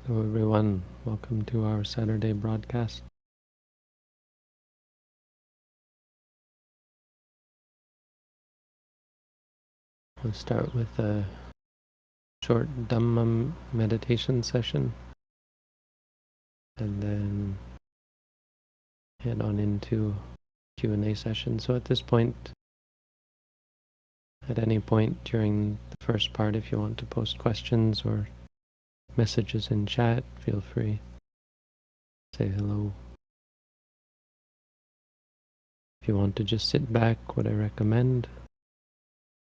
Hello everyone, welcome to our Saturday broadcast. We'll start with a short Dhamma meditation session and then head on into Q&A session. So at this point, at any point during the first part, if you want to post questions or messages in chat, feel free. Say hello. If you want to just sit back, what I recommend,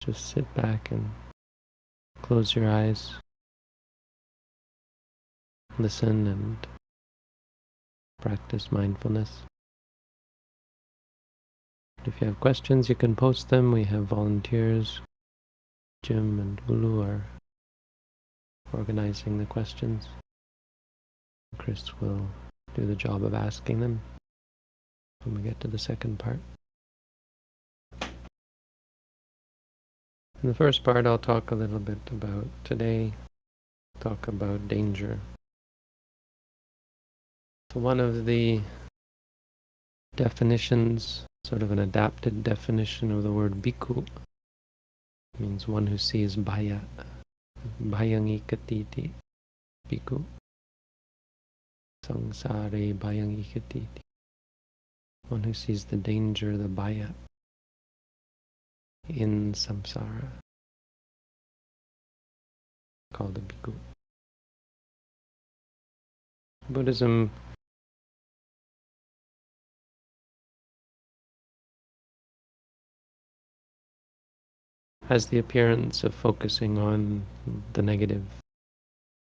just sit back and close your eyes, listen and practice mindfulness. If you have questions, you can post them. We have volunteers. Jim and Ulu are organizing the questions. Chris will do the job of asking them when we get to the second part. In the first part, I'll talk a little bit about today, talk about danger. So one of the definitions, sort of an adapted definition of the word bhikkhu, means one who sees bhaya, bhayang-ikatiti, bhikkhu. Samsara bhayang-ikatiti. One who sees the danger, the bhaya, in samsara, called a bhikkhu. Buddhism has the appearance of focusing on the negative,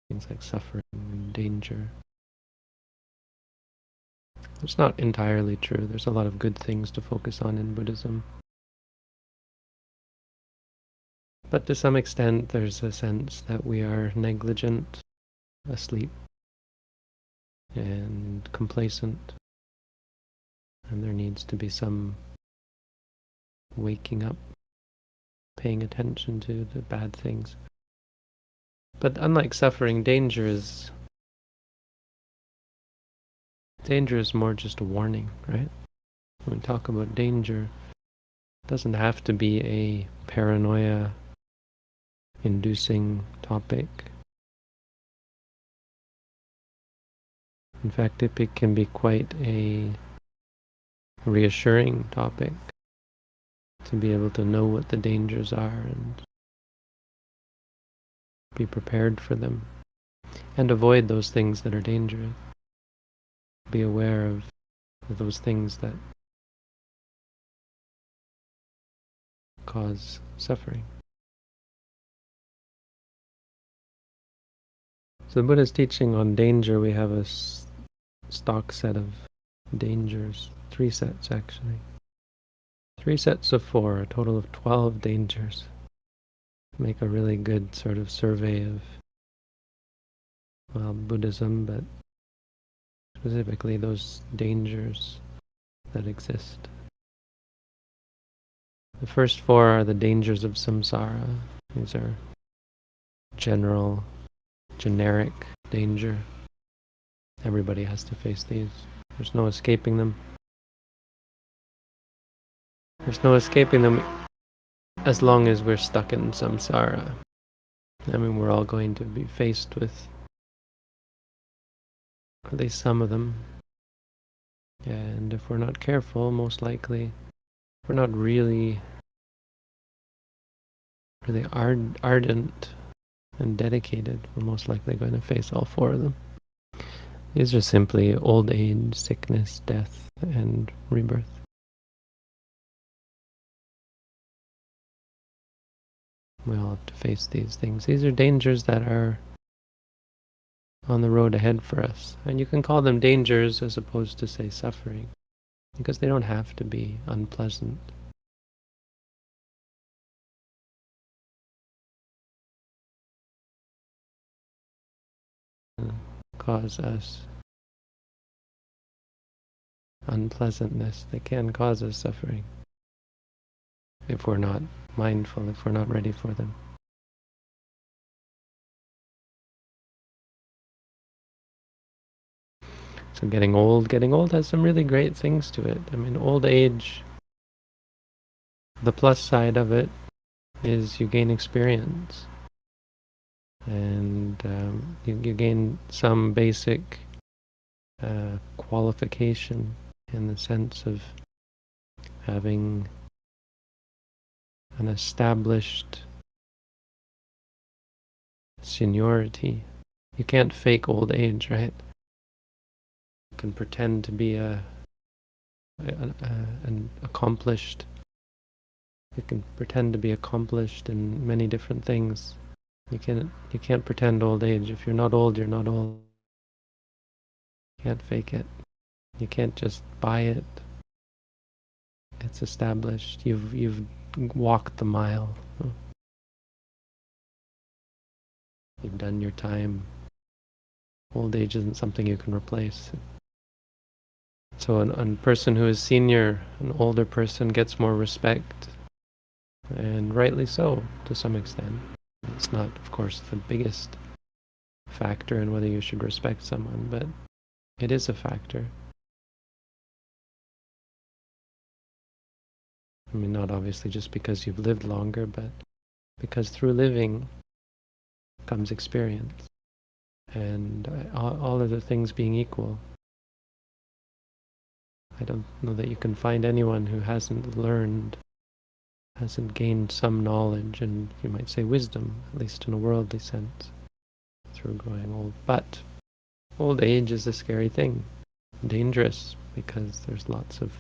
things like suffering and danger. It's not entirely true. There's a lot of good things to focus on in Buddhism. But to some extent, there's a sense that we are negligent, asleep, and complacent. And there needs to be some waking up, paying attention to the bad things. But unlike suffering, danger is more just a warning, right? When we talk about danger, it doesn't have to be a paranoia-inducing topic. In fact, it can be quite a reassuring topic to be able to know what the dangers are and be prepared for them and avoid those things that are dangerous. Be aware of those things that cause suffering. So the Buddha's teaching on danger, we have a stock set of dangers, 3 sets actually. 3 sets of 4, a total of 12 dangers. Make a really good sort of survey of, well, Buddhism, but specifically those dangers that exist. The first 4 are the dangers of samsara. These are generic danger. Everybody has to face these. There's no escaping them. There's no escaping them as long as we're stuck in samsara. I mean, we're all going to be faced with at least some of them. And if we're not careful, most likely, if we're not really ardent and dedicated, we're most likely going to face all 4 of them. These are simply old age, sickness, death, and rebirth. We all have to face these things. These are dangers that are on the road ahead for us. And you can call them dangers as opposed to, say, suffering, because they don't have to be unpleasant. Cause us unpleasantness. They can cause us suffering if we're not mindful, if we're not ready for them. So getting old has some really great things to it. I mean, old age, the plus side of it is you gain experience, and you gain some basic qualification in the sense of having an established seniority. You can't fake old age, right? You can pretend to be an accomplished. You can pretend to be accomplished in many different things. You can't pretend old age. If you're not old, you're not old. You can't fake it. You can't just buy it. It's established. You've walked the mile. You've done your time. Old age isn't something you can replace. So a person who is senior, an older person, gets more respect, and rightly so to some extent. It's not, of course, the biggest factor in whether you should respect someone, but it is a factor. I mean, not obviously just because you've lived longer, but because through living comes experience. And all other things being equal, I don't know that you can find anyone who hasn't learned, hasn't gained some knowledge, and you might say wisdom, at least in a worldly sense, through growing old. But old age is a scary thing, dangerous, because there's lots of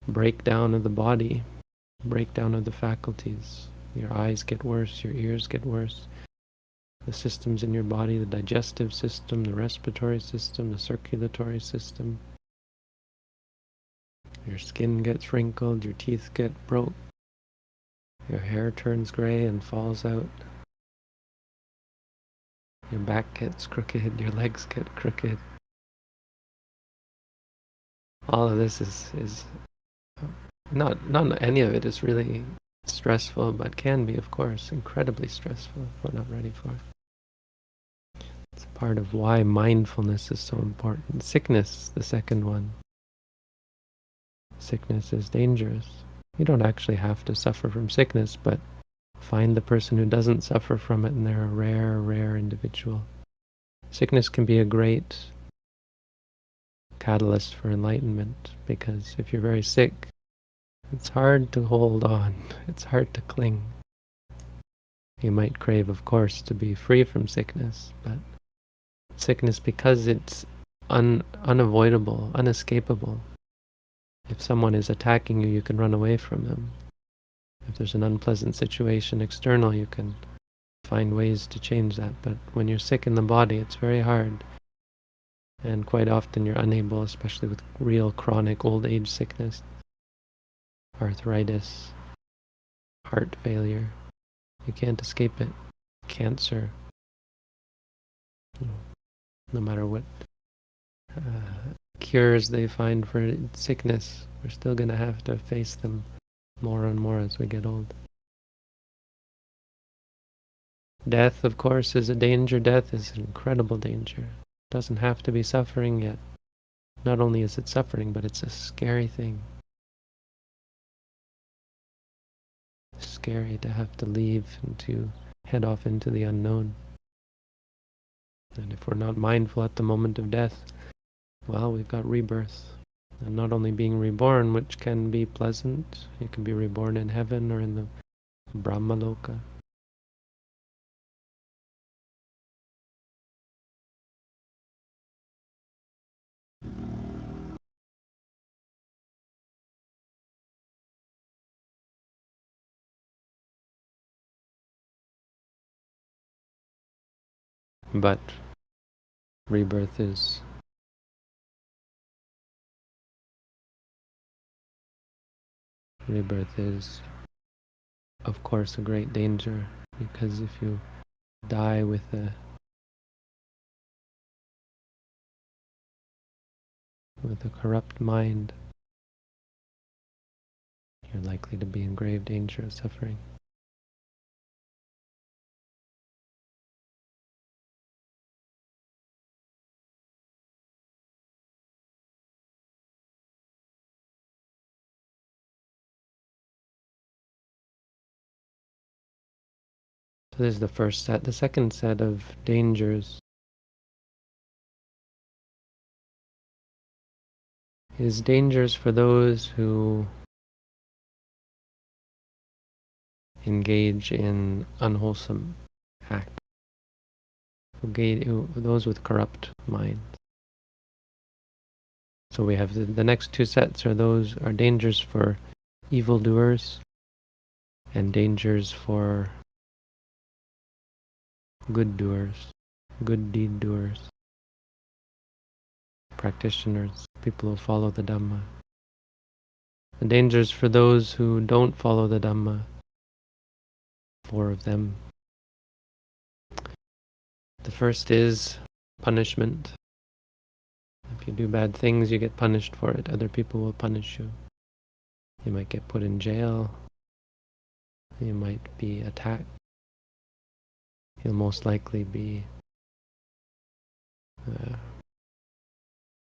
breakdown of the body, breakdown of the faculties. Your eyes get worse, your ears get worse. The systems in your body, the digestive system, the respiratory system, the circulatory system. Your skin gets wrinkled, your teeth get broke, your hair turns gray and falls out. Your back gets crooked, your legs get crooked. All of this is not any of it is really stressful, but can be, of course, incredibly stressful if we're not ready for it. It's part of why mindfulness is so important. Sickness, the second one. Sickness is dangerous. You don't actually have to suffer from sickness, but find the person who doesn't suffer from it, and they're a rare individual. Sickness can be a great catalyst for enlightenment, because if you're very sick, it's hard to hold on. It's hard to cling. You might crave, of course, to be free from sickness, but sickness, because it's unavoidable, unescapable. If someone is attacking you, you can run away from them. If there's an unpleasant situation external, you can find ways to change that. But when you're sick in the body, it's very hard. And quite often you're unable, especially with real chronic old age sickness, arthritis, heart failure. You can't escape it. Cancer. No matter what cures they find for sickness, we're still going to have to face them more and more as we get old. Death, of course, is a danger. Death is an incredible danger. It doesn't have to be suffering yet. Not only is it suffering, but it's a scary thing. It's scary to have to leave and to head off into the unknown. And if we're not mindful at the moment of death, well, we've got rebirth. And not only being reborn, which can be pleasant, you can be reborn in heaven or in the Brahmaloka. But rebirth is of course a great danger, because if you die with a corrupt mind, you're likely to be in grave danger of suffering. So this is the first set. The second set of dangers is dangers for those who engage in unwholesome acts, those with corrupt minds. So we have the next two sets are dangers for evildoers and dangers for good doers, good deed doers, practitioners, people who follow the Dhamma. The dangers for those who don't follow the Dhamma, 4 of them. The first is punishment. If you do bad things, you get punished for it. Other people will punish you. You might get put in jail. You might be attacked. You'll most likely be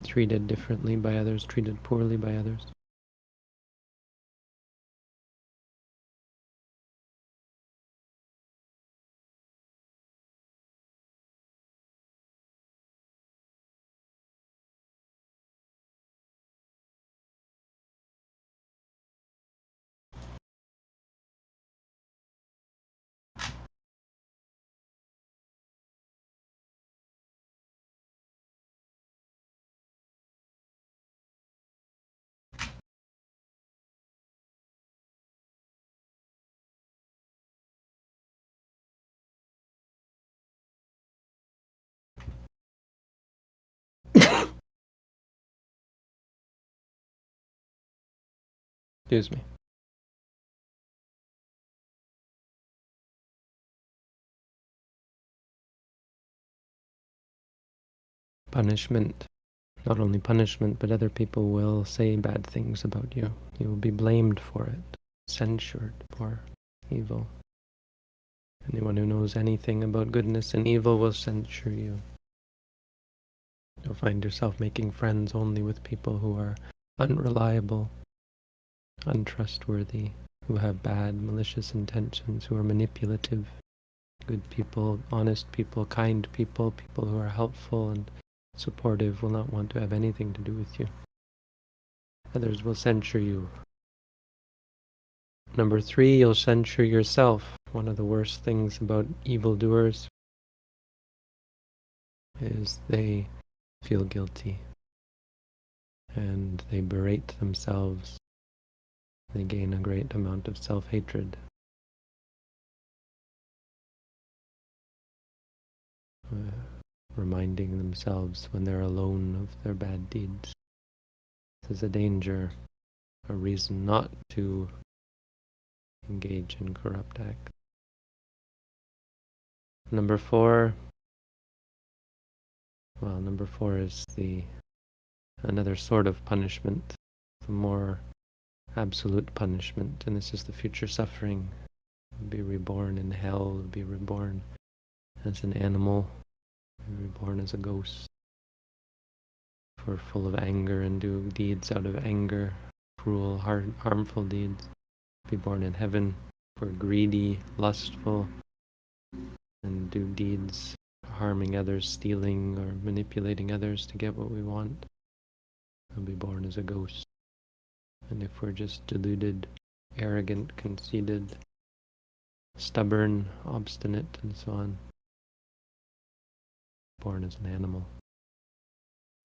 treated differently by others, treated poorly by others. Excuse me. Punishment. Not only punishment, but other people will say bad things about you. You will be blamed for it, censured for evil. Anyone who knows anything about goodness and evil will censure you. You'll find yourself making friends only with people who are unreliable, untrustworthy, who have bad, malicious intentions, who are manipulative. Good people, honest people, kind people, people who are helpful and supportive will not want to have anything to do with you. Others will censure you. Number 3, you'll censure yourself. One of the worst things about evildoers is they feel guilty and they berate themselves. They gain a great amount of self-hatred. Reminding themselves when they're alone of their bad deeds. This is a danger, a reason not to engage in corrupt acts. Number 4 is another sort of punishment, the more absolute punishment, and this is the future suffering. You'll be reborn in hell, you'll be reborn as an animal, you'll be reborn as a ghost, for full of anger and do deeds out of anger, cruel, harmful deeds. Be born in heaven, for greedy, lustful, and do deeds harming others, stealing or manipulating others to get what we want. We'll be born as a ghost. And if we're just deluded, arrogant, conceited, stubborn, obstinate, and so on, born as an animal.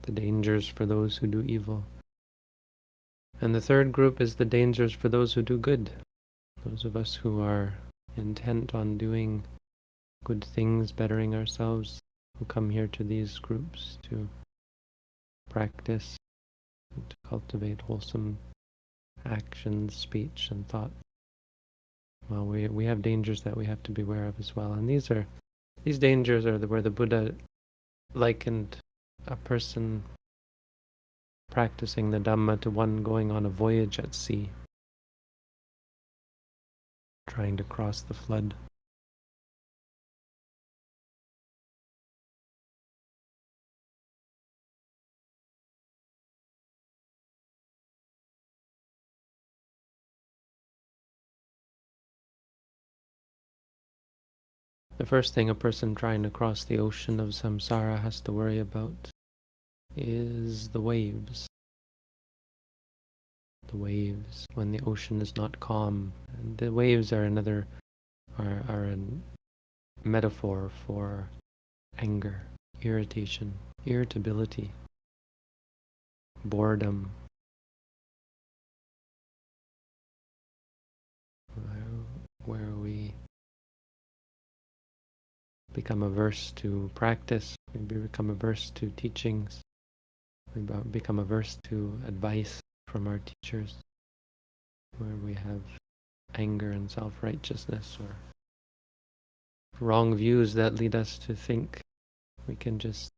The dangers for those who do evil. And the third group is the dangers for those who do good. Those of us who are intent on doing good things, bettering ourselves, who come here to these groups to practice, to cultivate wholesome actions, speech, and thought. Well, we have dangers that we have to be aware of as well. And these dangers are where the Buddha likened a person practicing the Dhamma to one going on a voyage at sea, trying to cross the flood. The first thing a person trying to cross the ocean of samsara has to worry about is the waves. The waves when the ocean is not calm. And the waves are a metaphor for anger, irritation, irritability, boredom, where we become averse to practice, we become averse to teachings, we become averse to advice from our teachers, where we have anger and self-righteousness or wrong views that lead us to think we can just,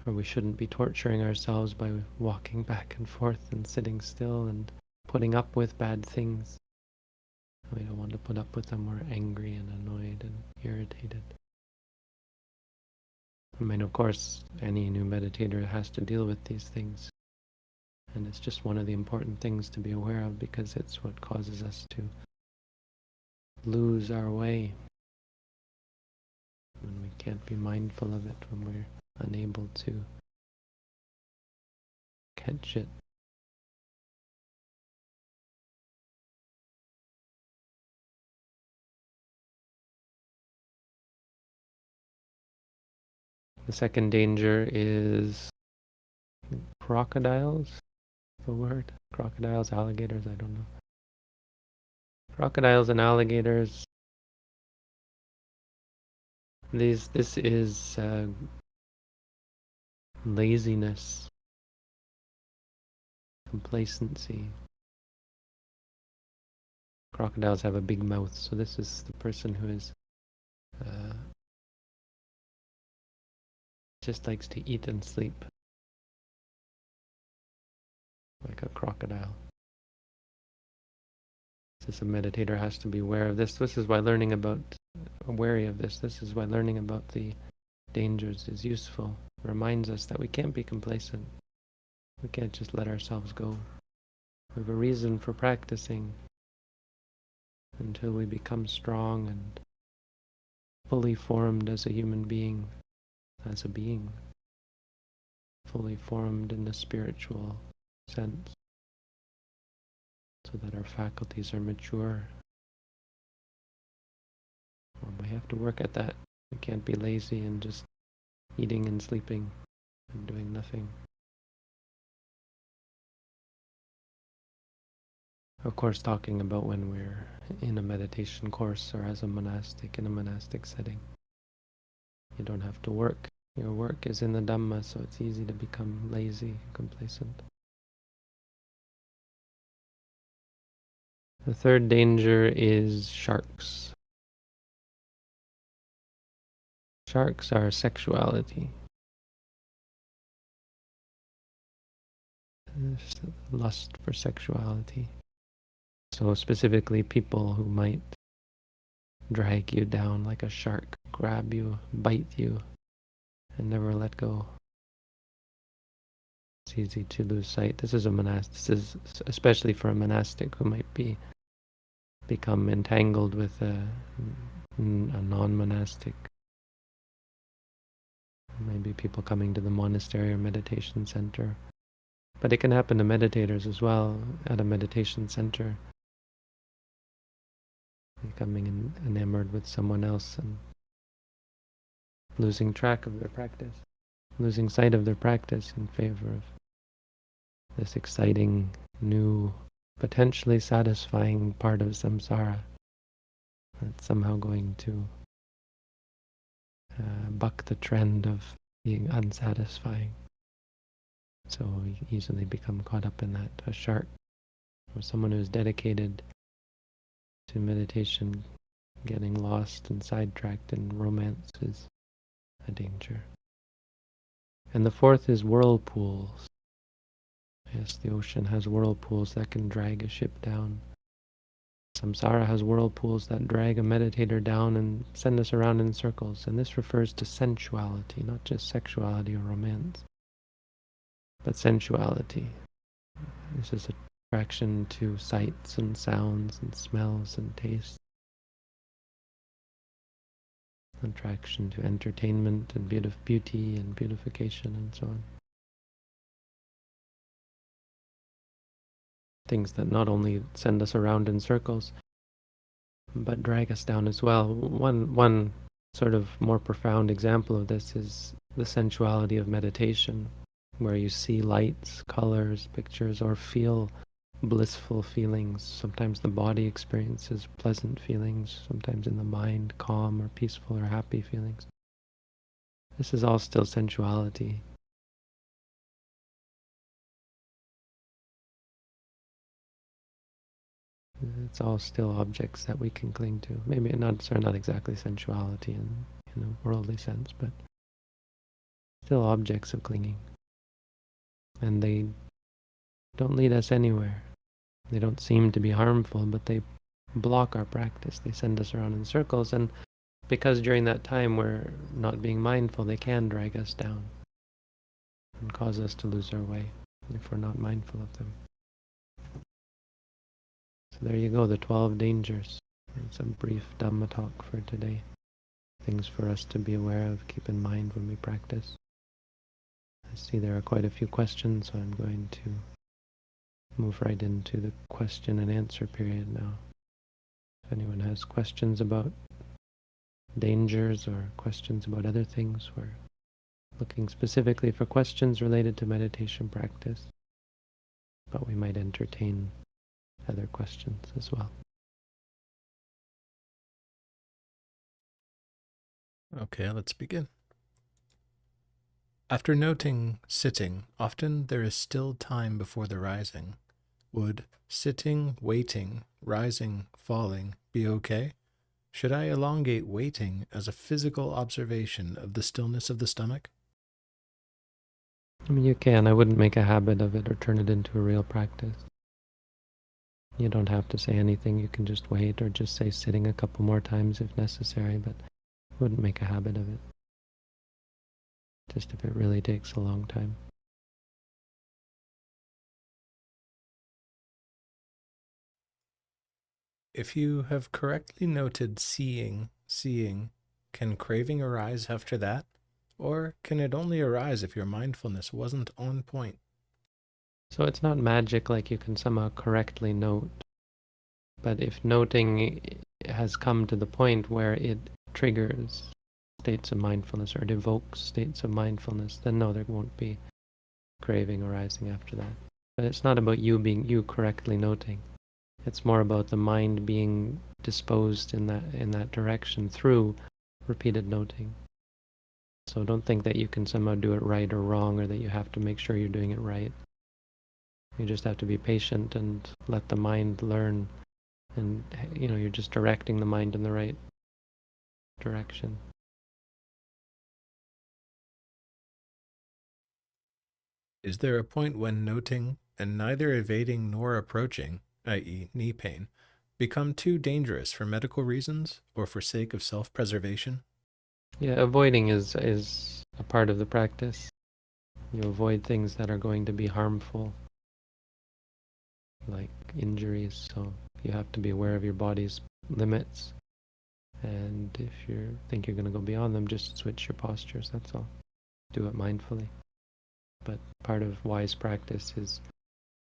or we shouldn't be torturing ourselves by walking back and forth and sitting still and putting up with bad things. We don't want to put up with them. We're angry and annoyed and irritated. I mean, of course, any new meditator has to deal with these things. And it's just one of the important things to be aware of, because it's what causes us to lose our way. When we can't be mindful of it, when we're unable to catch it. The second danger is crocodiles. The word crocodiles, alligators, I don't know. Crocodiles and alligators. This is laziness, complacency. Crocodiles have a big mouth, so this is the person who is just likes to eat and sleep like a crocodile. This a meditator has to be aware of this. This is why learning about, wary of this. This is why learning about the dangers is useful. It reminds us that we can't be complacent. We can't just let ourselves go. We have a reason for practicing until we become strong and fully formed as a human being, as a being, fully formed in the spiritual sense, so that our faculties are mature. Well, we have to work at that. We can't be lazy and just eating and sleeping and doing nothing. Of course, talking about when we're in a meditation course or as a monastic in a monastic setting. You don't have to work. Your work is in the Dhamma, so it's easy to become lazy, complacent. The third danger is sharks. Sharks are sexuality. Lust for sexuality. So specifically people who might drag you down like a shark, grab you, bite you, and never let go. It's easy to lose sight. This is especially for a monastic who might become entangled with a non-monastic. Maybe people coming to the monastery or meditation center. But it can happen to meditators as well at a meditation center. Becoming enamored with someone else and losing track of their practice, losing sight of their practice in favor of this exciting, new, potentially satisfying part of samsara that's somehow going to buck the trend of being unsatisfying. So we easily become caught up in that. A shark, or someone who's dedicated to meditation, getting lost and sidetracked in romance is a danger. And the fourth is whirlpools. Yes, the ocean has whirlpools that can drag a ship down. Samsara has whirlpools that drag a meditator down and send us around in circles. And this refers to sensuality, not just sexuality or romance, but sensuality. This is attraction to sights and sounds and smells and tastes. attraction to entertainment and beauty and beautification and so on. Things that not only send us around in circles, but drag us down as well. One sort of more profound example of this is the sensuality of meditation, where you see lights, colors, pictures, or feel blissful feelings. Sometimes the body experiences pleasant feelings, sometimes in the mind, calm or peaceful or happy feelings. This is all still sensuality. It's all still objects that we can cling to. Maybe not exactly sensuality in a worldly sense, but still objects of clinging. And they don't lead us anywhere. They don't seem to be harmful, but they block our practice. They send us around in circles, and because during that time we're not being mindful, they can drag us down and cause us to lose our way if we're not mindful of them. So there you go, the 12 dangers. It's a brief Dhamma talk for today. Things for us to be aware of, keep in mind when we practice. I see there are quite a few questions, so I'm going to move right into the question and answer period now. If anyone has questions about dangers or questions about other things, we're looking specifically for questions related to meditation practice, but we might entertain other questions as well. Okay, let's begin. After noting sitting, often there is still time before the rising. Would sitting, waiting, rising, falling be okay? Should I elongate waiting as a physical observation of the stillness of the stomach? I mean, you can. I wouldn't make a habit of it or turn it into a real practice. You don't have to say anything. You can just wait or just say sitting a couple more times if necessary, but I wouldn't make a habit of it. Just if it really takes a long time. If you have correctly noted seeing, can craving arise after that? Or can it only arise if your mindfulness wasn't on point? So it's not magic like you can somehow correctly note. But if noting has come to the point where it triggers states of mindfulness or it evokes states of mindfulness, then no, there won't be craving arising after that. But it's not about you correctly noting. It's more about the mind being disposed in that direction through repeated noting. So don't think that you can somehow do it right or wrong, or that you have to make sure you're doing it right. You just have to be patient and let the mind learn, and you're just directing the mind in the right direction. Is there a point when noting and neither evading nor approaching, i.e. knee pain, become too dangerous for medical reasons or for sake of self-preservation? Yeah, avoiding is a part of the practice. You avoid things that are going to be harmful, like injuries, so you have to be aware of your body's limits. And if you think you're going to go beyond them, just switch your postures, that's all. Do it mindfully. But part of wise practice is,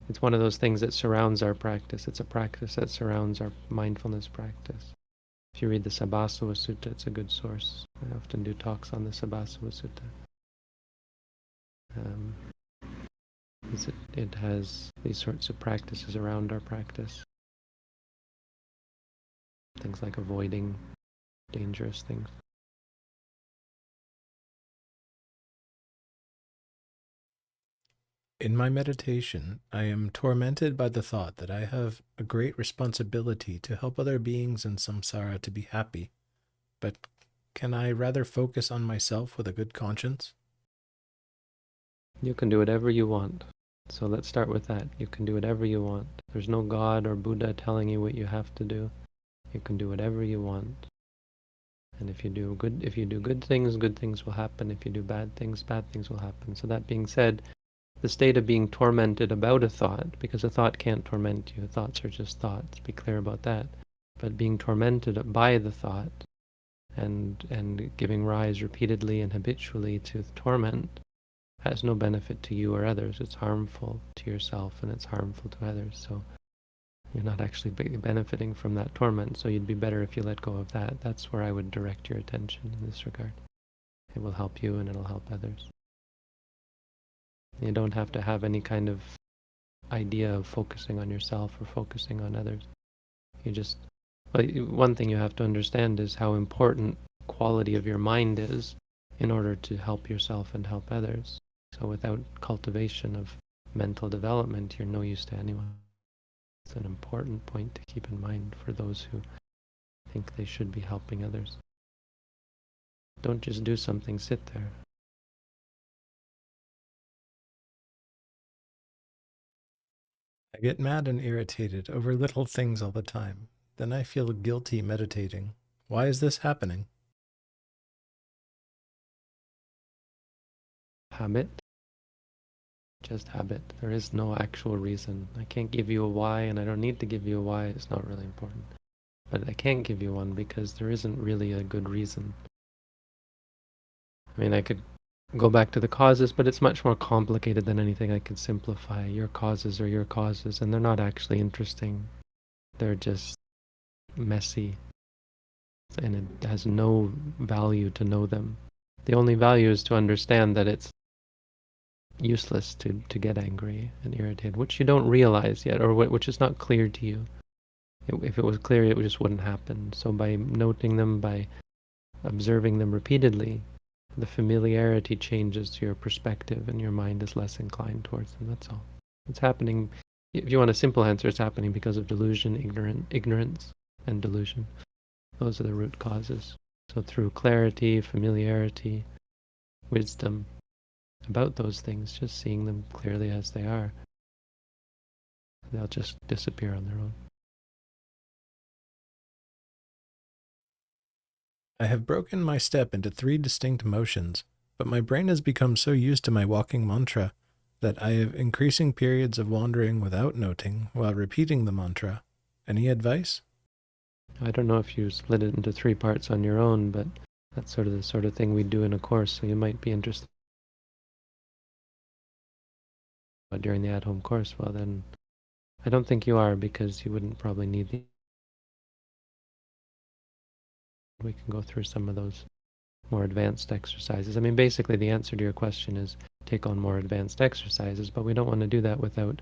it's one of those things that surrounds our practice. It's a practice that surrounds our mindfulness practice. If you read the Sabbasava Sutta, it's a good source. I often do talks on the Sabbasava Sutta. It has these sorts of practices around our practice. Things like avoiding dangerous things. In my meditation, I am tormented by the thought that I have a great responsibility to help other beings in samsara to be happy, but can I rather focus on myself with a good conscience? You can do whatever you want. So let's start with that. You can do whatever you want. There's no God or Buddha telling you what you have to do. You can do whatever you want. And if you do good things will happen. If you do bad things will happen. So that being said, the state of being tormented about a thought, because a thought can't torment you. Thoughts are just thoughts. Be clear about that. But being tormented by the thought and giving rise repeatedly and habitually to torment has no benefit to you or others. It's harmful to yourself and it's harmful to others. So you're not actually benefiting from that torment. So you'd be better if you let go of that. That's where I would direct your attention in this regard. It will help you and it'll help others. You don't have to have any kind of idea of focusing on yourself or focusing on others. You just, well, one thing you have to understand is how important quality of your mind is in order to help yourself and help others. So without cultivation of mental development, you're no use to anyone. It's an important point to keep in mind for those who think they should be helping others. Don't just do something, sit there. I get mad and irritated over little things all the time. Then I feel guilty meditating. Why is this happening? Habit. Just habit. There is no actual reason. I can't give you a why, and I don't need to give you a why. It's not really important. But I can't give you one because there isn't really a good reason. I mean, I could go back to the causes, but it's much more complicated than anything I could simplify. Your causes are your causes, and they're not actually interesting. They're just messy, and it has no value to know them. The only value is to understand that it's useless to get angry and irritated, which you don't realize yet, or which is not clear to you. If it was clear, it just wouldn't happen. So by noting them, by observing them repeatedly, the familiarity changes to your perspective and your mind is less inclined towards them. That's all. It's happening, if you want a simple answer, it's happening because of delusion, ignorance, and delusion. Those are the root causes. So through clarity, familiarity, wisdom about those things, just seeing them clearly as they are, they'll just disappear on their own. I have broken my step into 3 distinct motions, but my brain has become so used to my walking mantra that I have increasing periods of wandering without noting while repeating the mantra. Any advice? I don't know if you split it into 3 parts on your own, but that's sort of the sort of thing we do in a course, so you might be interested during the at-home course. Well, then I don't think you are, because you wouldn't probably need the... We can go through some of those more advanced exercises. I mean, basically the answer to your question is take on more advanced exercises, but we don't want to do that without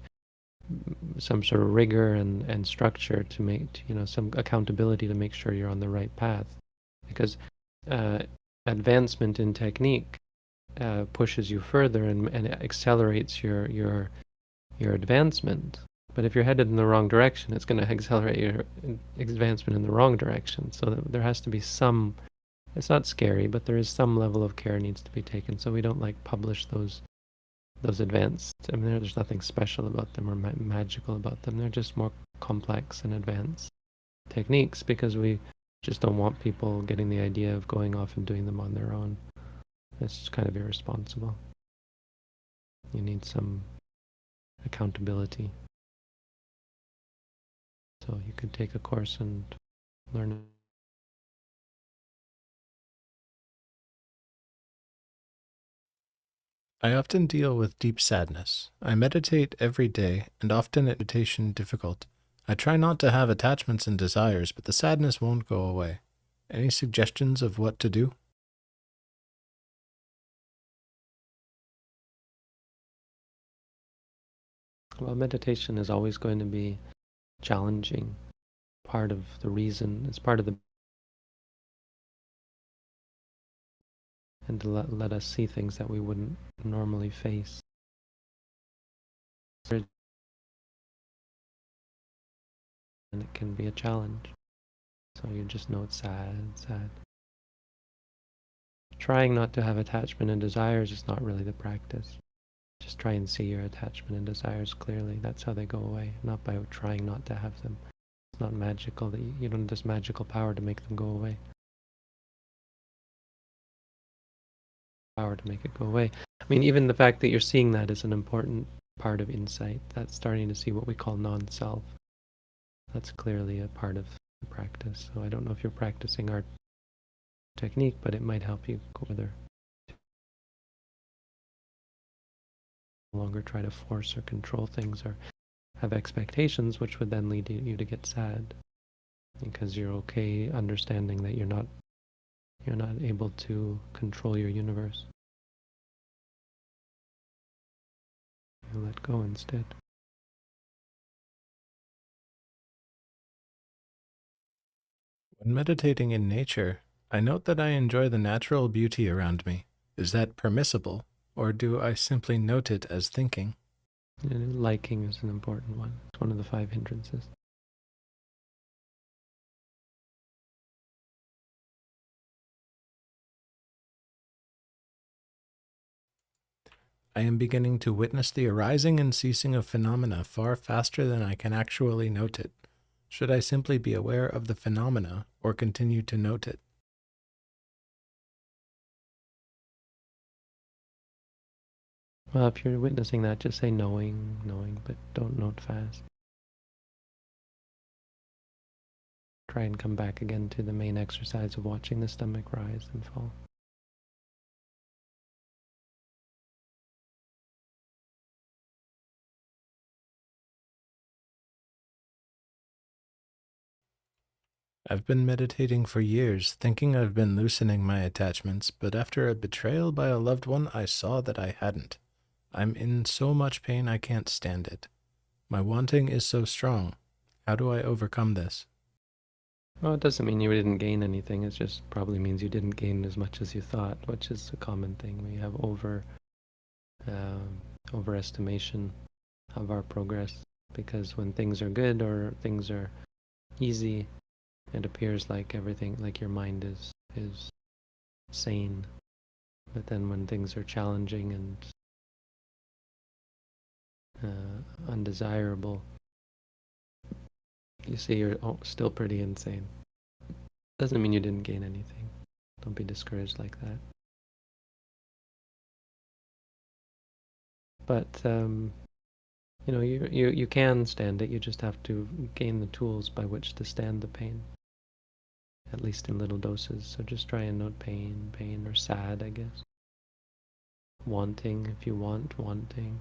some sort of rigor and structure to make, some accountability to make sure you're on the right path. Because advancement in technique pushes you further and accelerates your advancement. But if you're headed in the wrong direction, it's going to accelerate your advancement in the wrong direction. So there has to be some, it's not scary, but there is some level of care needs to be taken. So we don't publish those advanced, I mean, there's nothing special about them or magical about them. They're just more complex and advanced techniques because we just don't want people getting the idea of going off and doing them on their own. It's just kind of irresponsible. You need some accountability. So you could take a course and learn it. I often deal with deep sadness. I meditate every day, and often meditation difficult. I try not to have attachments and desires, but the sadness won't go away. Any suggestions of what to do? Well, meditation is always going to be challenging. Part of the reason, it's part of the... and to let us see things that we wouldn't normally face. And it can be a challenge. So you just know it's sad. Trying not to have attachment and desires is not really the practice. Just try and see your attachment and desires clearly. That's how they go away, not by trying not to have them. It's not magical. That you don't have this magical power to make them go away. Power to make it go away. I mean, even the fact that you're seeing that is an important part of insight. That's starting to see what we call non-self. That's clearly a part of the practice. So I don't know if you're practicing art technique, but it might help you go further. No longer try to force or control things or have expectations, which would then lead you to get sad, because you're okay understanding that you're not able to control your universe. You let go instead. When meditating in nature, I note that I enjoy the natural beauty around me. Is that permissible, or do I simply note it as thinking? Liking is an important one. It's one of the 5 hindrances. I am beginning to witness the arising and ceasing of phenomena far faster than I can actually note it. Should I simply be aware of the phenomena or continue to note it? Well, if you're witnessing that, just say knowing, but don't note fast. Try and come back again to the main exercise of watching the stomach rise and fall. I've been meditating for years, thinking I've been loosening my attachments, but after a betrayal by a loved one, I saw that I hadn't. I'm in so much pain I can't stand it. My wanting is so strong. How do I overcome this? Well, it doesn't mean you didn't gain anything. It just probably means you didn't gain as much as you thought, which is a common thing. We have overestimation of our progress, because when things are good or things are easy, it appears like everything, like your mind is sane. But then when things are challenging and undesirable, you see you're still pretty insane. Doesn't mean you didn't gain anything. Don't be discouraged like that. But you can stand it. You just have to gain the tools by which to stand the pain, at least in little doses. So just try and note pain or sad, I guess. Wanting, if you wanting.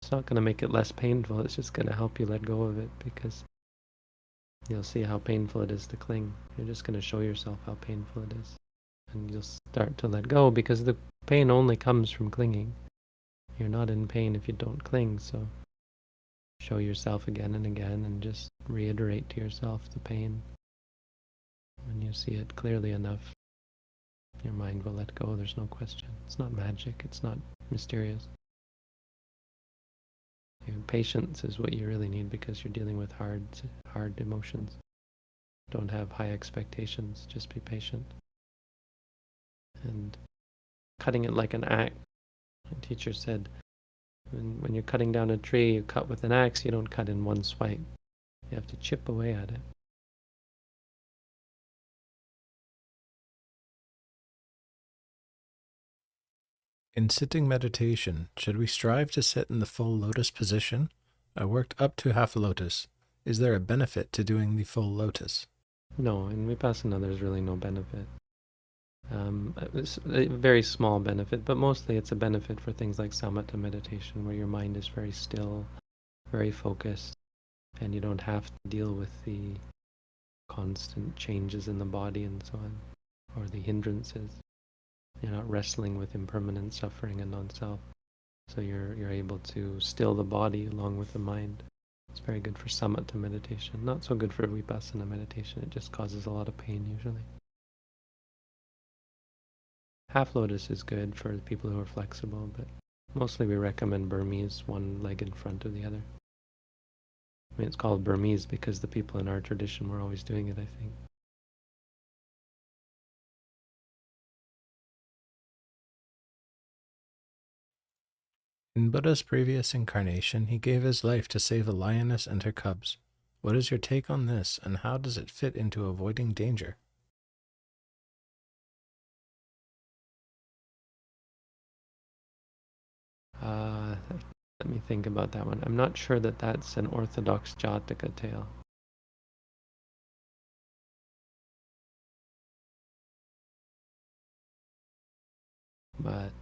It's not going to make it less painful. It's just going to help you let go of it, because you'll see how painful it is to cling. You're just going to show yourself how painful it is. And you'll start to let go, because the pain only comes from clinging. You're not in pain if you don't cling, so show yourself again and again and just reiterate to yourself the pain. When you see it clearly enough, your mind will let go. There's no question. It's not magic. It's not mysterious. Patience is what you really need, because you're dealing with hard emotions. Don't have high expectations. Just be patient. And cutting it like an axe. My teacher said, when you're cutting down a tree, you cut with an axe. You don't cut in one swipe. You have to chip away at it. In sitting meditation, should we strive to sit in the full lotus position? I worked up to half lotus. Is there a benefit to doing the full lotus? No, in Vipassana there's really no benefit. It's a very small benefit, but mostly it's a benefit for things like samatha meditation, where your mind is very still, very focused, and you don't have to deal with the constant changes in the body and so on, or the hindrances. You're not wrestling with impermanent suffering and non-self. So you're able to still the body along with the mind. It's very good for samatha meditation. Not so good for vipassana meditation. It just causes a lot of pain usually. Half lotus is good for people who are flexible, but mostly we recommend Burmese, one leg in front of the other. I mean, it's called Burmese because the people in our tradition were always doing it, I think. In Buddha's previous incarnation, he gave his life to save a lioness and her cubs. What is your take on this, and how does it fit into avoiding danger? Let me think about that one. I'm not sure that that's an orthodox Jataka tale. But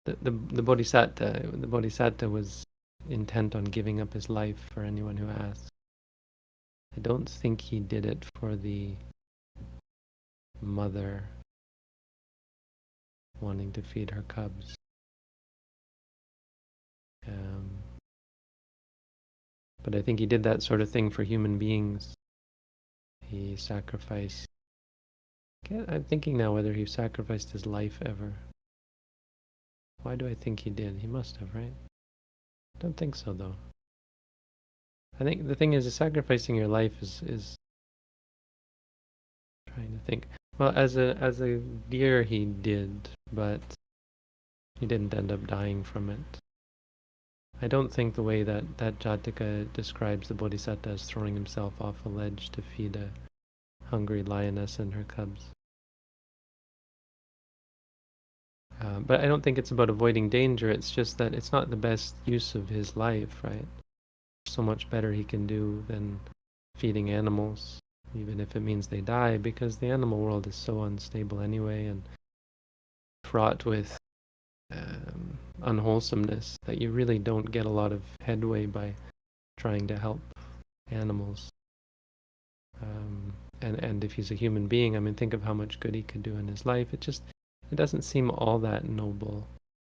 the bodhisattva was intent on giving up his life for anyone who asked. I don't think he did it for the mother wanting to feed her cubs. But I think he did that sort of thing for human beings. He sacrificed... I'm thinking now whether he sacrificed his life ever. Why do I think he did? He must have, right? I don't think so, though. I think the thing is sacrificing your life is trying to think. Well, as a deer he did, but he didn't end up dying from it. I don't think the way that Jataka describes the Bodhisattva as throwing himself off a ledge to feed a hungry lioness and her cubs. But I don't think it's about avoiding danger. It's just that it's not the best use of his life, right? So much better he can do than feeding animals, even if it means they die, because the animal world is so unstable anyway and fraught with unwholesomeness that you really don't get a lot of headway by trying to help animals. And if he's a human being, I mean, think of how much good he could do in his life. It doesn't seem all that noble,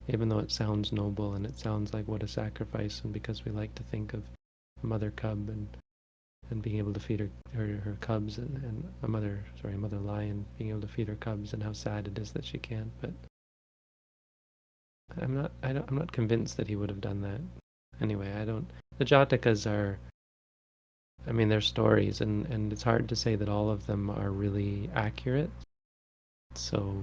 even though it sounds noble and it sounds like what a sacrifice, and because we like to think of a mother cub and being able to feed her cubs, and a mother lion being able to feed her cubs, and how sad it is that she can't. But I'm not convinced that he would have done that. Anyway, the Jatakas are, I mean, they're stories, and it's hard to say that all of them are really accurate. So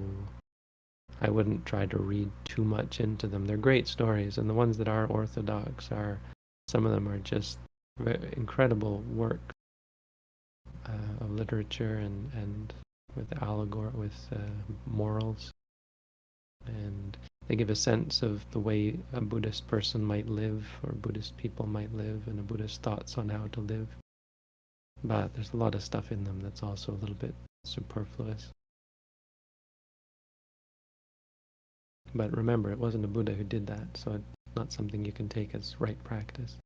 I wouldn't try to read too much into them. They're great stories, and the ones that are orthodox some of them are just incredible work of literature and with allegory, with morals, and they give a sense of the way a Buddhist person might live, or Buddhist people might live, and a Buddhist thoughts on how to live. But there's a lot of stuff in them that's also a little bit superfluous. But remember, it wasn't a Buddha who did that, so it's not something you can take as right practice.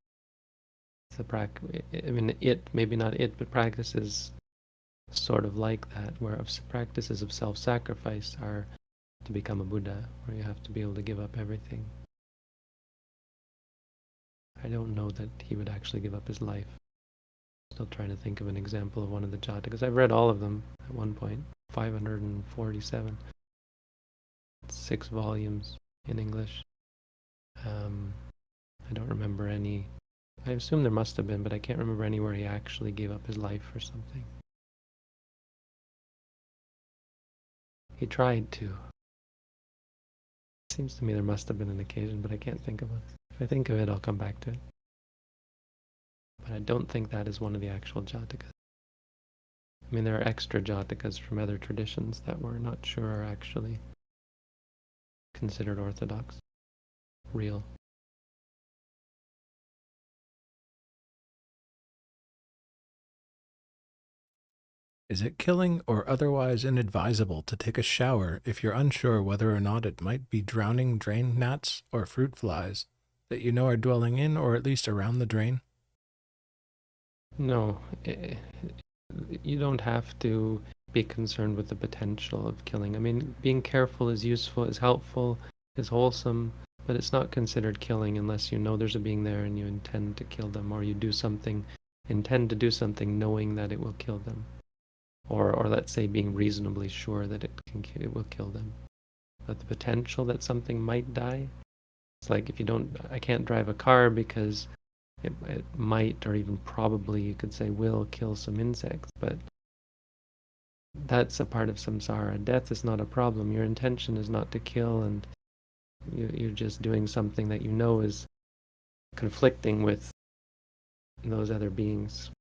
Maybe not it, but practices sort of like that, where practices of self-sacrifice are to become a Buddha, where you have to be able to give up everything. I don't know that he would actually give up his life. Still trying to think of an example of one of the Jatakas. I've read all of them at one point, 547. 6 volumes in English. I don't remember any. I assume there must have been, but I can't remember anywhere he actually gave up his life for something. He tried to. It seems to me there must have been an occasion, but I can't think of it. If I think of it, I'll come back to it. But I don't think that is one of the actual Jatakas. I mean, there are extra Jatakas from other traditions that we're not sure are actually considered orthodox, real. Is it killing or otherwise inadvisable to take a shower if you're unsure whether or not it might be drowning drain gnats or fruit flies that you know are dwelling in or at least around the drain? No, you don't have to be concerned with the potential of killing. I mean, being careful is useful, is helpful, is wholesome, but it's not considered killing unless you know there's a being there and you intend to kill them, or you intend to do something knowing that it will kill them. Or let's say being reasonably sure that it will kill them. But the potential that something might die, it's like I can't drive a car because it might, or even probably, you could say, will kill some insects, but that's a part of samsara. Death is not a problem. Your intention is not to kill, and you're just doing something that you know is conflicting with those other beings.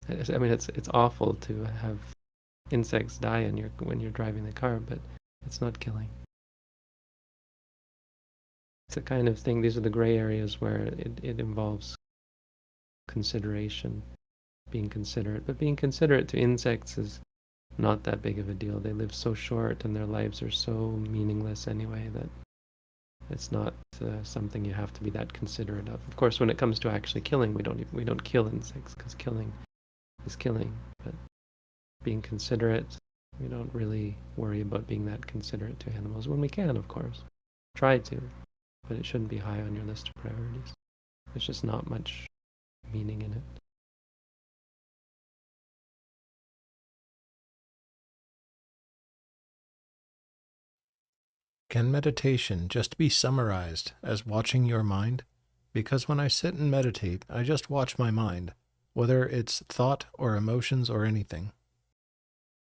I mean, it's awful to have insects die when you're driving the car, but it's not killing. It's a kind of thing. These are the gray areas where it involves consideration, being considerate. But being considerate to insects is not that big of a deal. They live so short and their lives are so meaningless anyway that it's not something you have to be that considerate of. Of course, when it comes to actually killing, we don't kill insects because killing is killing. But being considerate, we don't really worry about being that considerate to animals when we can, of course. Try to, but it shouldn't be high on your list of priorities. There's just not much meaning in it. Can meditation just be summarized as watching your mind? Because when I sit and meditate, I just watch my mind, whether it's thought or emotions or anything.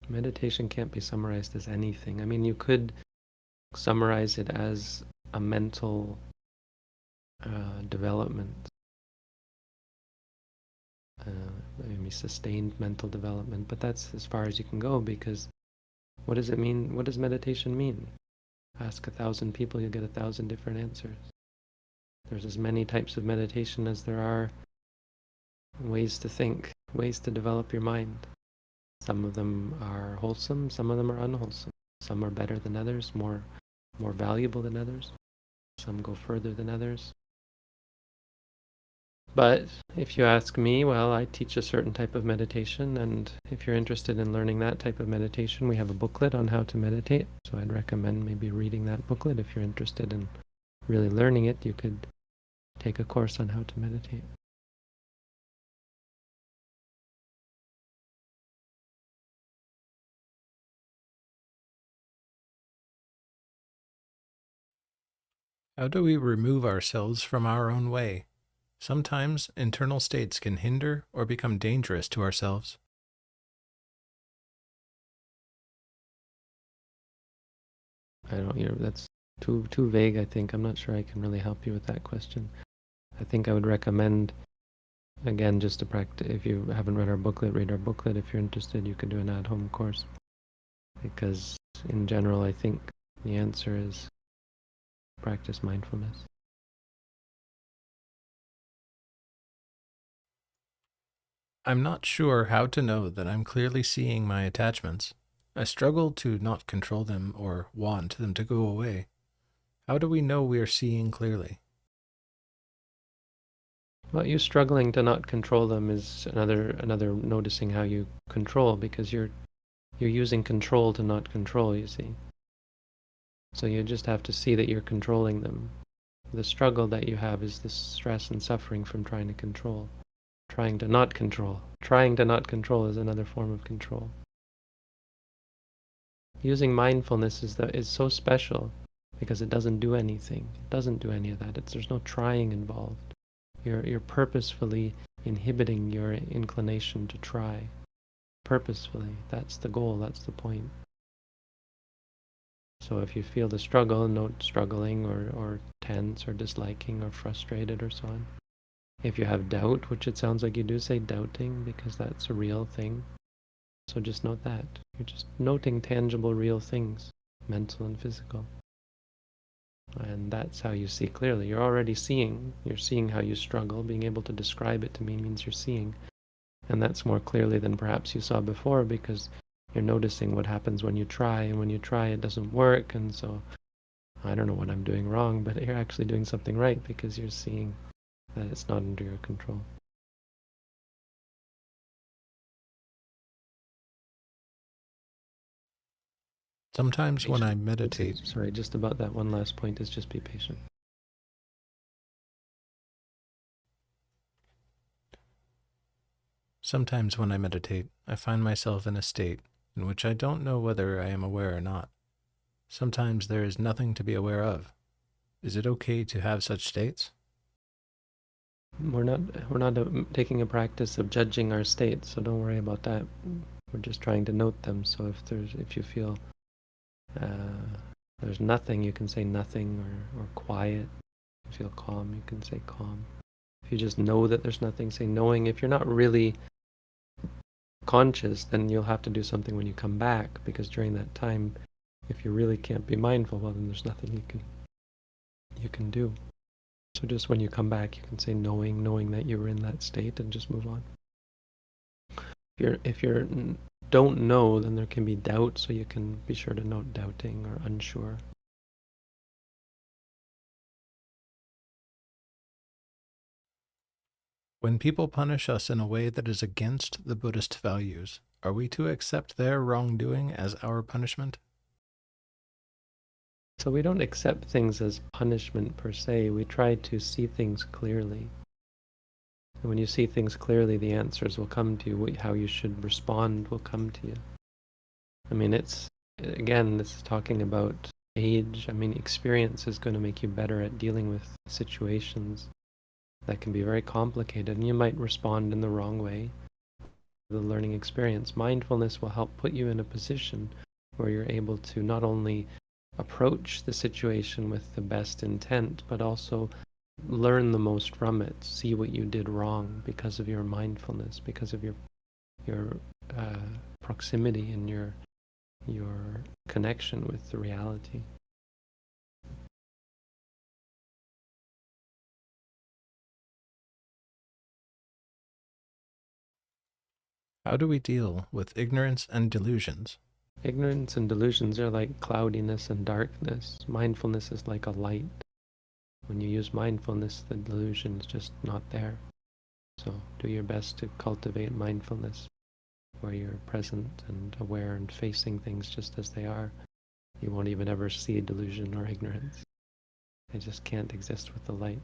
Meditation can't be summarized as anything. I mean, you could summarize it as a mental development, maybe sustained mental development, but that's as far as you can go, because what does it mean? What does meditation mean? Ask 1,000 people, you'll get 1,000 different answers. There's as many types of meditation as there are ways to think, ways to develop your mind. Some of them are wholesome, some of them are unwholesome. Some are better than others, more valuable than others. Some go further than others. But if you ask me, well, I teach a certain type of meditation, and if you're interested in learning that type of meditation, we have a booklet on how to meditate. So I'd recommend maybe reading that booklet. If you're interested in really learning it, you could take a course on how to meditate. How do we remove ourselves from our own way? Sometimes internal states can hinder or become dangerous to ourselves. I don't, that's too vague, I think. I'm not sure I can really help you with that question. I think I would recommend, again, just to practice. If you haven't read our booklet, read our booklet. If you're interested, you could do an at-home course. Because in general, I think the answer is practice mindfulness. I'm not sure how to know that I'm clearly seeing my attachments. I struggle to not control them or want them to go away. How do we know we are seeing clearly? Well, you struggling to not control them is another noticing how you control, because you're using control to not control, you see. So you just have to see that you're controlling them. The struggle that you have is the stress and suffering from trying to control. Trying to not control. Trying to not control is another form of control. Using mindfulness is so special because it doesn't do anything. It doesn't do any of that. There's no trying involved. You're purposefully inhibiting your inclination to try. Purposefully. That's the goal. That's the point. So if you feel the struggle, note struggling or tense or disliking or frustrated or so on. If you have doubt, which it sounds like you do, say doubting, because that's a real thing. So just note that. You're just noting tangible, real things, mental and physical. And that's how you see clearly. You're already seeing. You're seeing how you struggle. Being able to describe it to me means you're seeing. And that's more clearly than perhaps you saw before, because you're noticing what happens when you try, and when you try it doesn't work, and so I don't know what I'm doing wrong, but you're actually doing something right because you're seeing that it's not under your control. Sometimes when I meditate, Sorry, just about that one last point is just be patient. sometimes when I meditate, I find myself in a state in which I don't know whether I am aware or not. Sometimes there is nothing to be aware of. Is it okay to have such states? We're not taking a practice of judging our state, so don't worry about that. We're just trying to note them. So if you feel there's nothing, you can say nothing, or quiet. If you feel calm, you can say calm. If you just know that there's nothing, say knowing. If you're not really conscious, then you'll have to do something when you come back, because during that time, if you really can't be mindful, well, then there's nothing you can do. So just when you come back, you can say knowing that you were in that state, and just move on. If you're don't know, then there can be doubt, so you can be sure to note doubting or unsure. When people punish us in a way that is against the Buddhist values, are we to accept their wrongdoing as our punishment? So we don't accept things as punishment per se. We try to see things clearly. And when you see things clearly, the answers will come to you. How you should respond will come to you. I mean, this is talking about age. I mean, experience is going to make you better at dealing with situations that can be very complicated, and you might respond in the wrong way. The learning experience. Mindfulness will help put you in a position where you're able to not only approach the situation with the best intent, but also learn the most from it, see what you did wrong because of your mindfulness, because of your proximity and your connection with the reality. How do we deal with ignorance and delusions? Ignorance and delusions are like cloudiness and darkness. Mindfulness is like a light. When you use mindfulness, the delusion is just not there. So do your best to cultivate mindfulness, where you're present and aware and facing things just as they are. You won't even ever see delusion or ignorance. They just can't exist with the light.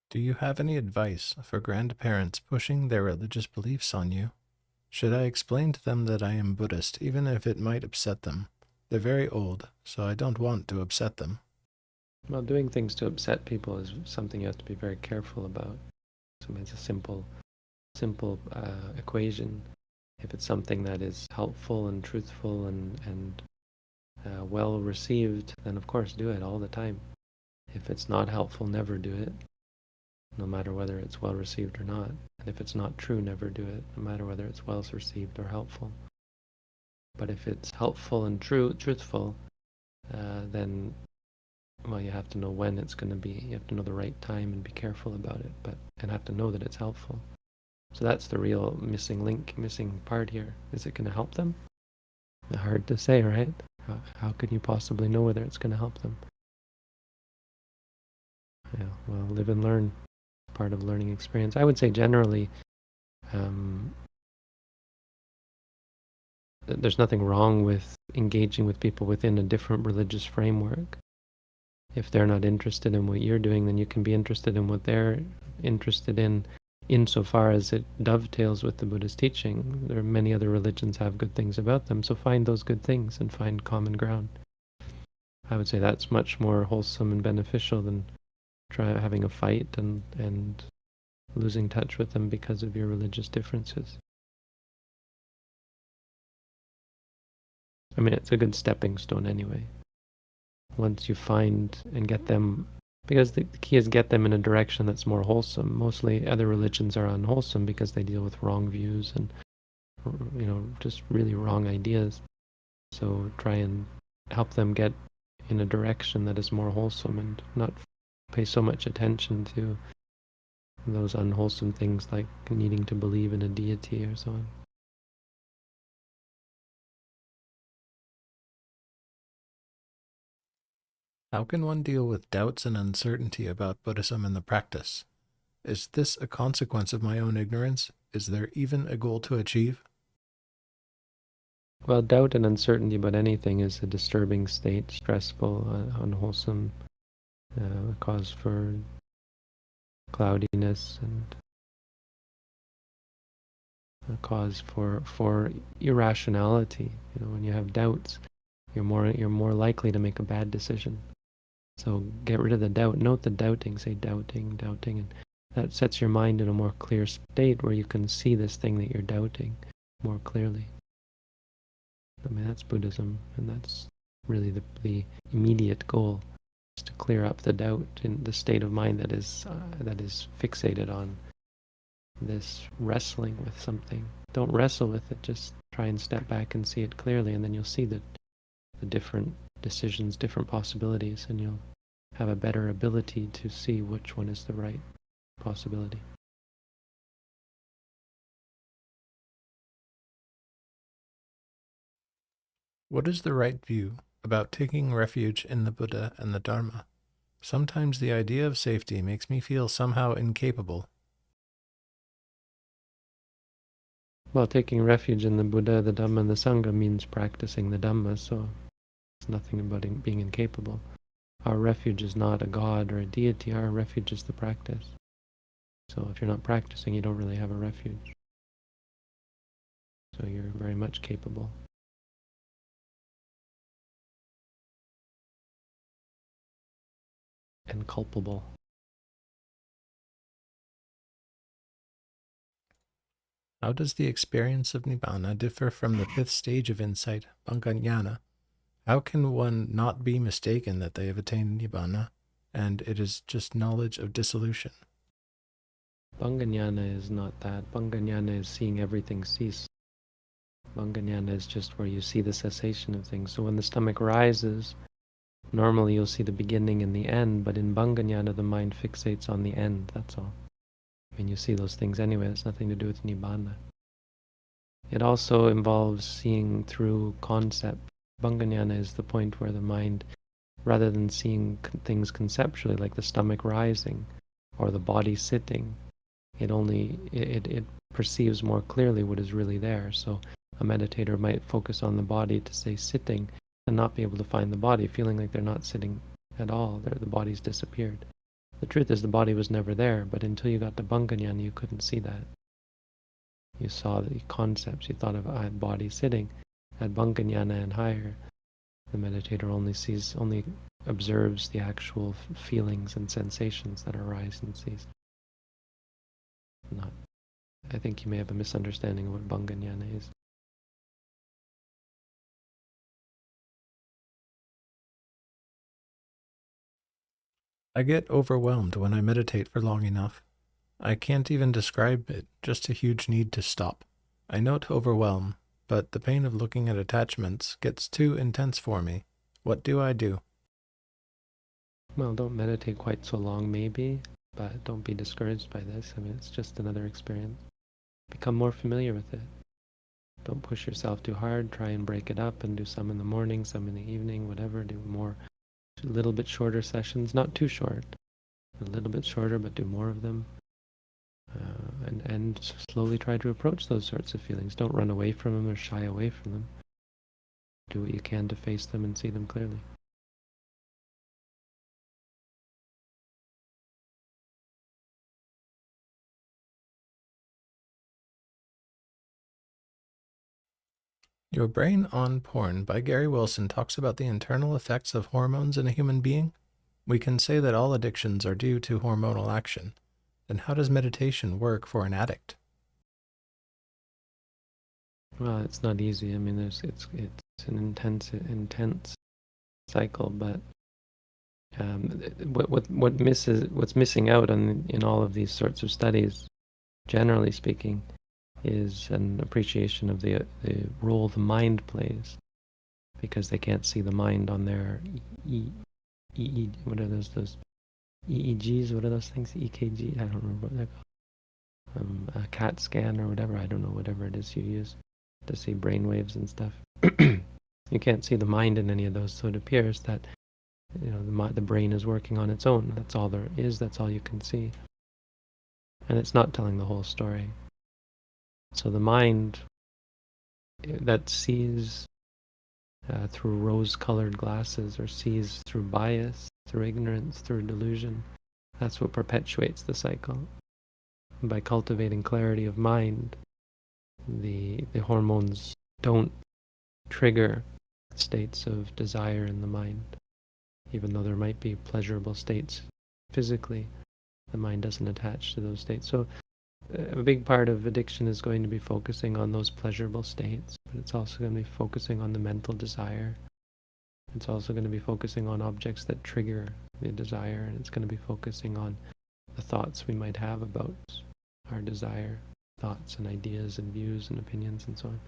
Do you have any advice for grandparents pushing their religious beliefs on you? Should I explain to them that I am Buddhist, even if it might upset them? They're very old, so I don't want to upset them. Well, doing things to upset people is something you have to be very careful about. So it's a simple equation. If it's something that is helpful and truthful and well received, then of course do it all the time. If it's not helpful, never do it, no matter whether it's well received or not. And if it's not true, never do it, no matter whether it's well received or helpful. But if it's helpful and truthful, then, well, you have to know when it's going to be. You have to know the right time and be careful about it, and have to know that it's helpful. So that's the real missing part here. Is it going to help them? Hard to say, right? How can you possibly know whether it's going to help them? Yeah, well, live and learn. Part of learning experience. I would say generally, there's nothing wrong with engaging with people within a different religious framework. If they're not interested in what you're doing, then you can be interested in what they're interested in, insofar as it dovetails with the Buddhist teaching. There are many other religions have good things about them, so find those good things and find common ground. I would say that's much more wholesome and beneficial than having a fight and losing touch with them because of your religious differences. I mean, it's a good stepping stone anyway. Once you find and get them, because the key is get them in a direction that's more wholesome. Mostly other religions are unwholesome because they deal with wrong views and, just really wrong ideas. So try and help them get in a direction that is more wholesome and not pay so much attention to those unwholesome things like needing to believe in a deity or so on. How can one deal with doubts and uncertainty about Buddhism in the practice? Is this a consequence of my own ignorance? Is there even a goal to achieve? Well, doubt and uncertainty about anything is a disturbing state, stressful, unwholesome, cause for cloudiness and a cause for irrationality. When you have doubts, you're more likely to make a bad decision. So get rid of the doubt. Note the doubting. Say doubting, and that sets your mind in a more clear state where you can see this thing that you're doubting more clearly. I mean, that's Buddhism, and that's really the immediate goal, is to clear up the doubt in the state of mind that is fixated on this wrestling with something. Don't wrestle with it. Just try and step back and see it clearly, and then you'll see the different decisions, different possibilities, and you'll have a better ability to see which one is the right possibility. What is the right view about taking refuge in the Buddha and the Dharma? Sometimes the idea of safety makes me feel somehow incapable. Well, taking refuge in the Buddha, the Dhamma, and the Sangha means practicing the Dhamma, so it's nothing about being incapable. Our refuge is not a god or a deity, our refuge is the practice. So if you're not practicing, you don't really have a refuge. So you're very much capable. And culpable. How does the experience of nibbana differ from the fifth stage of insight, bhanga-nana? How can one not be mistaken that they have attained nibbana, and it is just knowledge of dissolution? Bhanga-nana is not that. Bhanga-nana is seeing everything cease. Bhanga-nana is just where you see the cessation of things. So when the stomach rises, normally you'll see the beginning and the end, but in Bhanga-nana the mind fixates on the end, that's all. I mean, you see those things anyway, it's nothing to do with nibbana. It also involves seeing through concept. Bhanga-nana is the point where the mind, rather than seeing things conceptually, like the stomach rising or the body sitting, it perceives more clearly what is really there. So a meditator might focus on the body to say sitting and not be able to find the body, feeling like they're not sitting at all. The body's disappeared. The truth is the body was never there, but until you got to Bhanga-nana, you couldn't see that. You saw the concepts. You thought of a body sitting. At Bhanga-nana and higher, the meditator only observes the actual feelings and sensations that arise and cease. I think you may have a misunderstanding of what Bhanga-nana is. I get overwhelmed when I meditate for long enough. I can't even describe it, just a huge need to stop. I note overwhelm, but the pain of looking at attachments gets too intense for me. What do I do? Well, don't meditate quite so long, maybe, but don't be discouraged by this. I mean, it's just another experience. Become more familiar with it. Don't push yourself too hard. Try and break it up and do some in the morning, some in the evening, whatever. Do a little bit shorter sessions, not too short. A little bit shorter, but do more of them. And slowly try to approach those sorts of feelings. Don't run away from them or shy away from them. Do what you can to face them and see them clearly. Your Brain on Porn by Gary Wilson talks about the internal effects of hormones in a human being. We can say that all addictions are due to hormonal action. Then how does meditation work for an addict? Well, it's not easy. I mean, it's an intense cycle, but what's missing out in all of these sorts of studies, generally speaking, is an appreciation of the role the mind plays, because they can't see the mind on their what are those EEGs? What are those things? EKG? I don't remember what they're called. A CAT scan or whatever. I don't know, whatever it is you use to see brain waves and stuff. You can't see the mind in any of those, so it appears that the brain is working on its own. That's all there is. That's all you can see, and it's not telling the whole story. So the mind that sees through rose-colored glasses, or sees through bias, through ignorance, through delusion, that's what perpetuates the cycle. And by cultivating clarity of mind, the hormones don't trigger states of desire in the mind. Even though there might be pleasurable states physically, the mind doesn't attach to those states. So a big part of addiction is going to be focusing on those pleasurable states, but it's also going to be focusing on the mental desire. It's also going to be focusing on objects that trigger the desire, and it's going to be focusing on the thoughts we might have about our desire, thoughts and ideas and views and opinions and so on.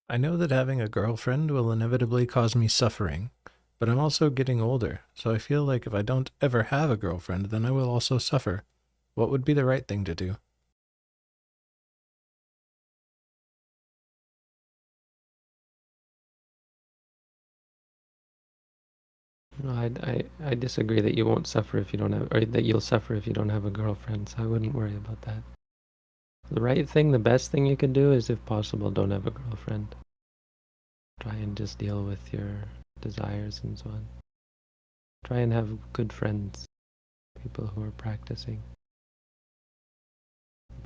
I know that having a girlfriend will inevitably cause me suffering, but I'm also getting older, so I feel like if I don't ever have a girlfriend, then I will also suffer. What would be the right thing to do? No, I disagree that you won't suffer if you don't have, or that you'll suffer if you don't have a girlfriend, so I wouldn't worry about that. The right thing, the best thing you could do is, if possible, don't have a girlfriend. Try and just deal with your desires and so on. Try and have good friends, people who are practicing.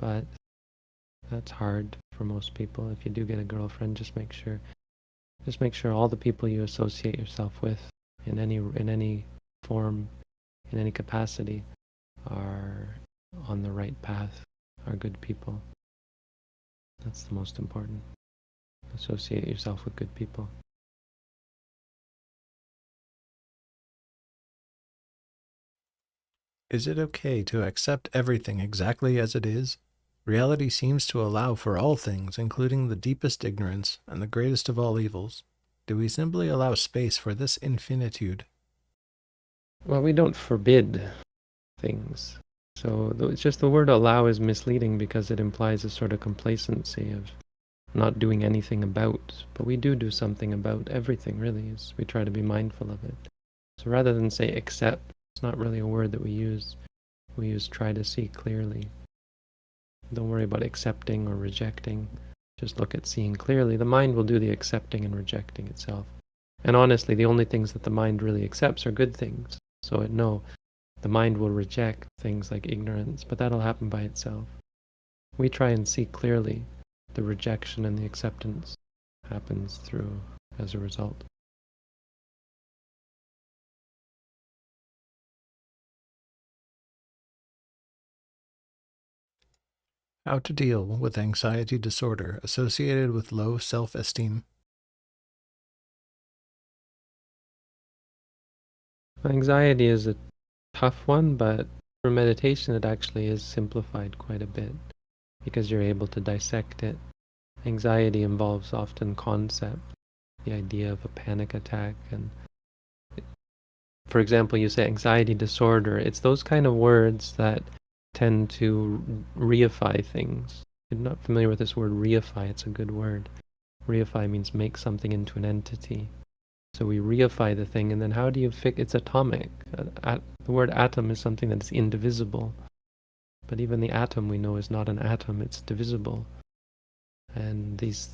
But that's hard for most people. If you do get a girlfriend, just make sure all the people you associate yourself with in any form, in any capacity, are on the right path, are good people. That's the most important. Associate yourself with good people. Is it okay to accept everything exactly as it is? Reality seems to allow for all things, including the deepest ignorance and the greatest of all evils. Do we simply allow space for this infinitude? Well, we don't forbid things. So it's just the word allow is misleading because it implies a sort of complacency of not doing anything about. But we do something about everything, really. We try to be mindful of it. So rather than say accept, it's not really a word that we use. We use try to see clearly. Don't worry about accepting or rejecting. Just look at seeing clearly. The mind will do the accepting and rejecting itself. And honestly, the only things that the mind really accepts are good things. So the mind will reject things like ignorance, but that'll happen by itself. We try and see clearly. The rejection and the acceptance happens through as a result. How to deal with anxiety disorder associated with low self-esteem? Anxiety is a tough one, but for meditation it actually is simplified quite a bit because you're able to dissect it. Anxiety involves often concept, the idea of a panic attack, and for example, you say anxiety disorder. It's those kind of words that tend to reify things. If you're not familiar with this word reify, it's a good word. Reify means make something into an entity. So we reify the thing, and then how do you fix? It's atomic. The word atom is something that is indivisible. But even the atom we know is not an atom, it's divisible. And these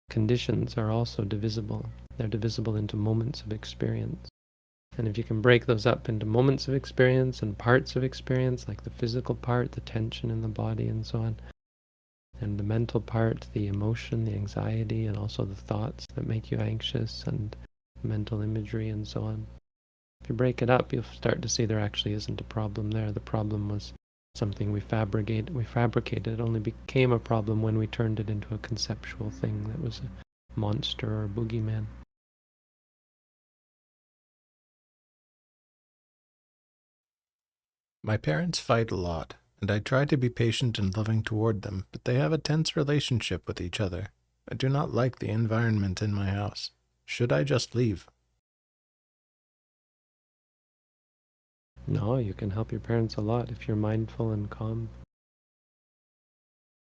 conditions are also divisible. They're divisible into moments of experience. And if you can break those up into moments of experience and parts of experience, like the physical part, the tension in the body and so on, and the mental part, the emotion, the anxiety, and also the thoughts that make you anxious, and mental imagery and so on. If you break it up, you'll start to see there actually isn't a problem there. The problem was something we fabricated. It only became a problem when we turned it into a conceptual thing that was a monster or a boogeyman. My parents fight a lot, and I try to be patient and loving toward them, but they have a tense relationship with each other. I do not like the environment in my house. Should I just leave? No, you can help your parents a lot if you're mindful and calm.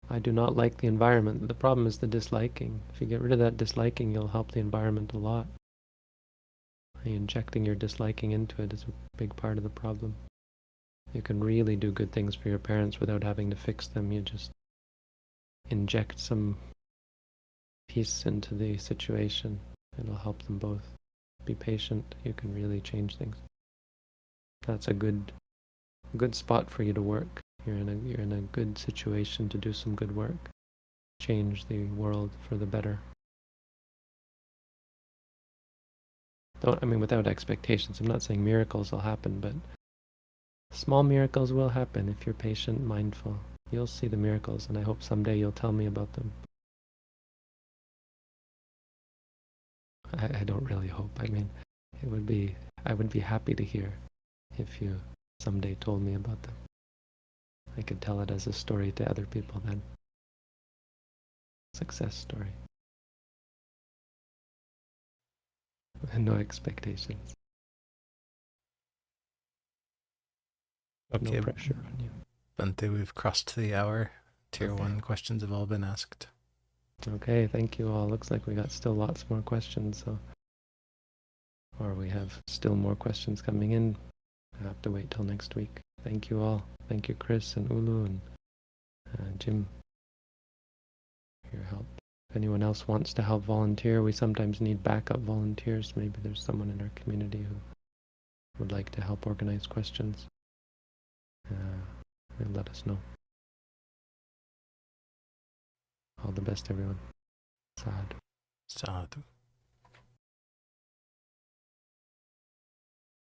I do not like the environment. The problem is the disliking. If you get rid of that disliking, you'll help the environment a lot. Injecting your disliking into it is a big part of the problem. You can really do good things for your parents without having to fix them. You just inject some peace into the situation. It'll help them both. Be patient. You can really change things. That's a good spot for you to work. You're in a good situation to do some good work. Change the world for the better. Without expectations. I'm not saying miracles will happen, but small miracles will happen if you're patient, mindful. You'll see the miracles, and I hope someday you'll tell me about them. I don't really hope. I would be happy to hear if you someday told me about them. I could tell it as a story to other people then. Success story. and no expectations. Okay, No pressure on you. Bhante, we've crossed the hour. Tier Okay. 1 questions have all been asked. Okay, thank you all. Looks like we got still lots more questions, so or we have still more questions coming in. I have to wait till next week. Thank you all. Thank you, Chris and Ulu and Jim, for your help. If anyone else wants to help volunteer, we sometimes need backup volunteers. Maybe there's someone in our community who would like to help organize questions. Let us know. All the best, everyone. Sadhu. Sadhu.